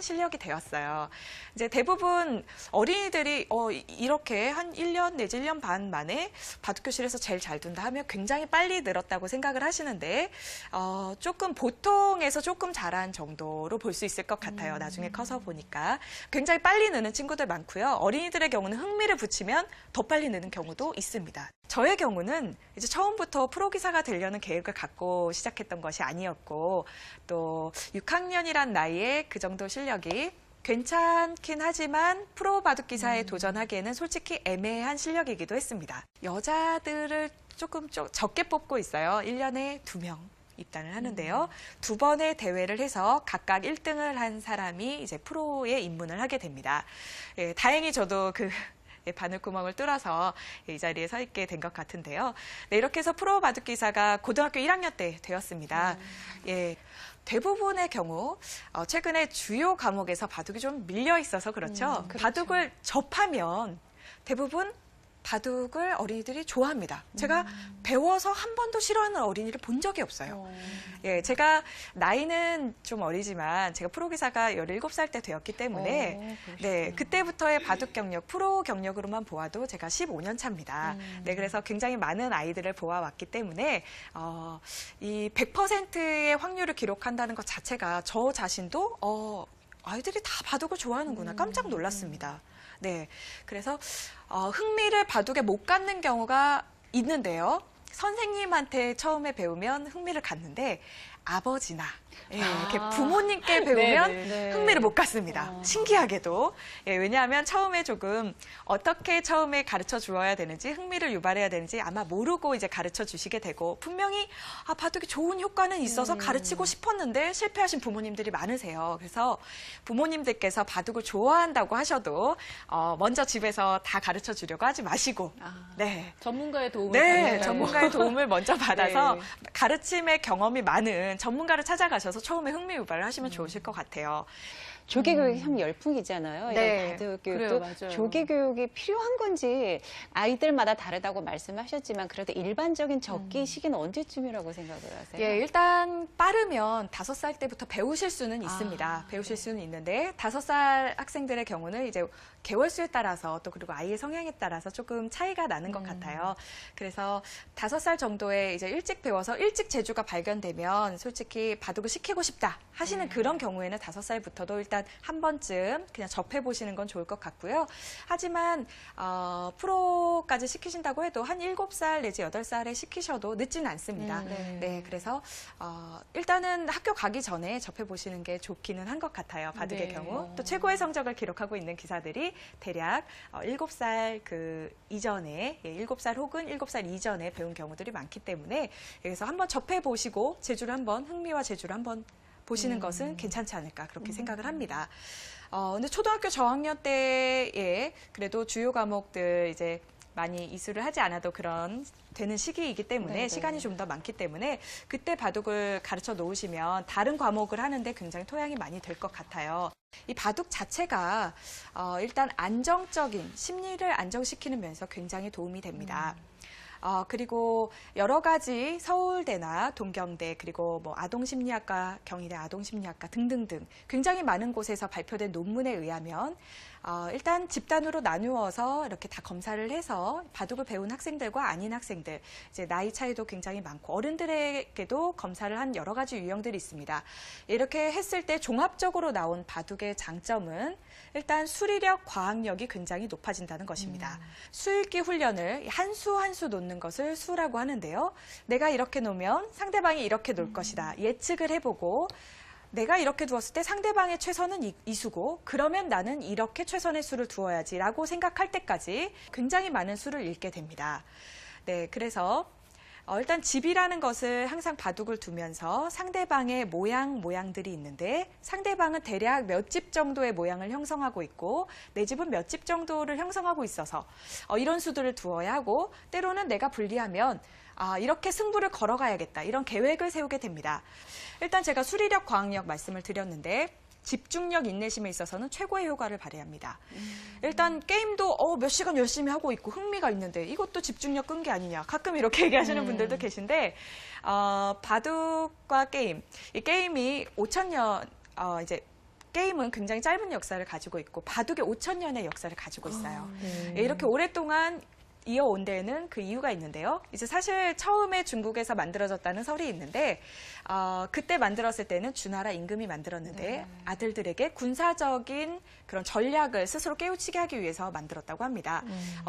실력이 되었어요. 이제 대부분 어린이들이 이렇게 한 1년 내지 1년 반 만에 바둑교실에서 제일 잘 둔다 하면 굉장히 빨리 늘었다고 생각을 하시는데 조금 보통에서 조금 잘한 정도로 볼 수 있을 것 같아요. 나중에 커서 보니까. 굉장히 빨리 느는 친구들 많고요. 어린이들의 경우는 흥미를 붙이면 더 빨리 느는 경우도 있습니다. 저의 경우는 이제 처음부터 프로기사가 되려는 계획을 갖고 시작했던 것이 아니었고 또 6학년이란 나이에 그 정도 실력이 괜찮긴 하지만 프로 바둑기사에 도전하기에는 솔직히 애매한 실력이기도 했습니다. 여자들을 조금 적게 뽑고 있어요. 1년에 2명. 입단을 하는데요. 2번의 대회를 해서 각각 1등을 한 사람이 이제 프로에 입문을 하게 됩니다. 예, 다행히 저도 바늘구멍을 뚫어서 이 자리에 서 있게 된 것 같은데요. 네, 이렇게 해서 프로 바둑기사가 고등학교 1학년 때 되었습니다. 예, 대부분의 경우 최근에 주요 과목에서 바둑이 좀 밀려 있어서 그렇죠. 그렇죠. 바둑을 접하면 대부분 바둑을 어린이들이 좋아합니다. 제가 배워서 한 번도 싫어하는 어린이를 본 적이 없어요. 예, 제가 나이는 좀 어리지만 제가 프로기사가 17살 때 되었기 때문에 네, 그때부터의 바둑 경력, 프로 경력으로만 보아도 제가 15년 차입니다. 네, 그래서 굉장히 많은 아이들을 보아왔기 때문에 이 100%의 확률을 기록한다는 것 자체가 저 자신도 아이들이 다 바둑을 좋아하는구나 깜짝 놀랐습니다. 네, 그래서 흥미를 바둑에 못 갖는 경우가 있는데요. 선생님한테 처음에 배우면 흥미를 갖는데 아버지나 이렇게 부모님께 배우면 흥미를 못 갖습니다. 신기하게도. 예, 왜냐하면 처음에 조금 어떻게 처음에 가르쳐 주어야 되는지 흥미를 유발해야 되는지 아마 모르고 이제 가르쳐 주시게 되고 분명히 바둑이 좋은 효과는 있어서 가르치고 싶었는데 실패하신 부모님들이 많으세요. 그래서 부모님들께서 바둑을 좋아한다고 하셔도 먼저 집에서 다 가르쳐 주려고 하지 마시고 네. 전문가의 도움을 네, 전문가의 도움을 먼저 받아서 네. 가르침의 경험이 많은 전문가를 찾아가셔서 처음에 흥미 유발을 하시면 좋으실 것 같아요. 조기 교육이 참 열풍이잖아요. 네. 이런 바둑 그래요, 교육도 맞아요. 조기 교육이 필요한 건지 아이들마다 다르다고 말씀하셨지만 그래도 일반적인 적기 시기는 언제쯤이라고 생각을 하세요? 예, 일단 빠르면 5살 때부터 배우실 수는 있습니다. 배우실 수는 있는데 5살 학생들의 경우는 이제 개월수에 따라서 또 그리고 아이의 성향에 따라서 조금 차이가 나는 것 같아요. 그래서 5살 정도에 이제 일찍 배워서 일찍 재주가 발견되면 솔직히 바둑을 시키고 싶다 하시는 그런 경우에는 5살부터도 일단 한 번쯤 그냥 접해보시는 건 좋을 것 같고요. 하지만 프로까지 시키신다고 해도 한 7살 내지 8살에 시키셔도 늦지는 않습니다. 네, 그래서 일단은 학교 가기 전에 접해보시는 게 좋기는 한 것 같아요. 바둑의 네. 경우. 또 최고의 성적을 기록하고 있는 기사들이 대략 7살 이전에 7살 혹은 7살 이전에 배운 경우들이 많기 때문에 여기서 한번 접해보시고 재주를 한번 흥미와 재주를 한번 보시는 것은 괜찮지 않을까 그렇게 생각을 합니다. 근데 초등학교 저학년 때에 그래도 주요 과목들 이제 많이 이수를 하지 않아도 그런 되는 시기이기 때문에 네네. 시간이 좀 더 많기 때문에 그때 바둑을 가르쳐 놓으시면 다른 과목을 하는데 굉장히 토양이 많이 될 것 같아요. 이 바둑 자체가 일단 안정적인 심리를 안정시키는 면에서 굉장히 도움이 됩니다. 그리고 여러 가지 서울대나 동경대 그리고 뭐 아동심리학과, 경희대 아동심리학과 등등등 굉장히 많은 곳에서 발표된 논문에 의하면 일단 집단으로 나누어서 이렇게 다 검사를 해서 바둑을 배운 학생들과 아닌 학생들, 이제 나이 차이도 굉장히 많고 어른들에게도 검사를 한 여러 가지 유형들이 있습니다. 이렇게 했을 때 종합적으로 나온 바둑의 장점은 일단 수리력, 과학력이 굉장히 높아진다는 것입니다. 수읽기 훈련을 한 수 한 수 놓는 것을 수라고 하는데요. 내가 이렇게 놓으면 상대방이 이렇게 놓을 것이다. 예측을 해보고 내가 이렇게 두었을 때 상대방의 최선은 이 수고 그러면 나는 이렇게 최선의 수를 두어야지 라고 생각할 때까지 굉장히 많은 수를 읽게 됩니다. 네, 그래서 일단 집이라는 것을 항상 바둑을 두면서 상대방의 모양들이 있는데 상대방은 대략 몇 집 정도의 모양을 형성하고 있고 내 집은 몇 집 정도를 형성하고 있어서 이런 수들을 두어야 하고 때로는 내가 불리하면 이렇게 승부를 걸어가야겠다 이런 계획을 세우게 됩니다. 일단 제가 수리력, 과학력 말씀을 드렸는데 집중력, 인내심에 있어서는 최고의 효과를 발휘합니다. 일단 게임도 몇 시간 열심히 하고 있고 흥미가 있는데 이것도 집중력 끈 게 아니냐. 가끔 이렇게 얘기하시는 분들도 계신데 바둑과 게임, 이 게임이 5,000년 이제 게임은 굉장히 짧은 역사를 가지고 있고 바둑의 5,000년의 역사를 가지고 있어요. 네. 예, 이렇게 오랫동안 이어온 데에는 그 이유가 있는데요. 이제 사실 처음에 중국에서 만들어졌다는 설이 있는데 그때 만들었을 때는 주나라 임금이 만들었는데 네. 아들들에게 군사적인 그런 전략을 스스로 깨우치게 하기 위해서 만들었다고 합니다.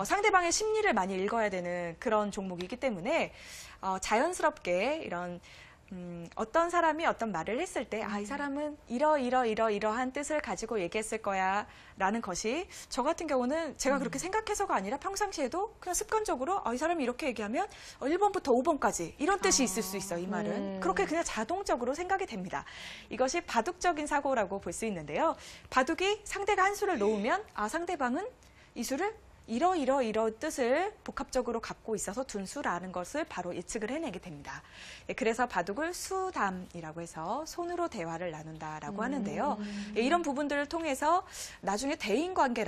상대방의 심리를 많이 읽어야 되는 그런 종목이기 때문에 자연스럽게 이런 어떤 사람이 어떤 말을 했을 때, 이 사람은 이러한 뜻을 가지고 얘기했을 거야, 라는 것이, 저 같은 경우는 제가 그렇게 생각해서가 아니라 평상시에도 그냥 습관적으로, 이 사람이 이렇게 얘기하면 1번부터 5번까지 이런 뜻이 있을 수 있어, 이 말은. 그렇게 그냥 자동적으로 생각이 됩니다. 이것이 바둑적인 사고라고 볼 수 있는데요. 바둑이 상대가 한 수를 놓으면, 상대방은 이 수를 이러 뜻을 복합적으로 갖고 있어서 둔수라는 것을 바로 예측을 해내게 됩니다. 그래서 바둑을 수담이라고 해서 손으로 대화를 나눈다라고 하는데요. 이런 부분들을 통해서 나중에 대인관계라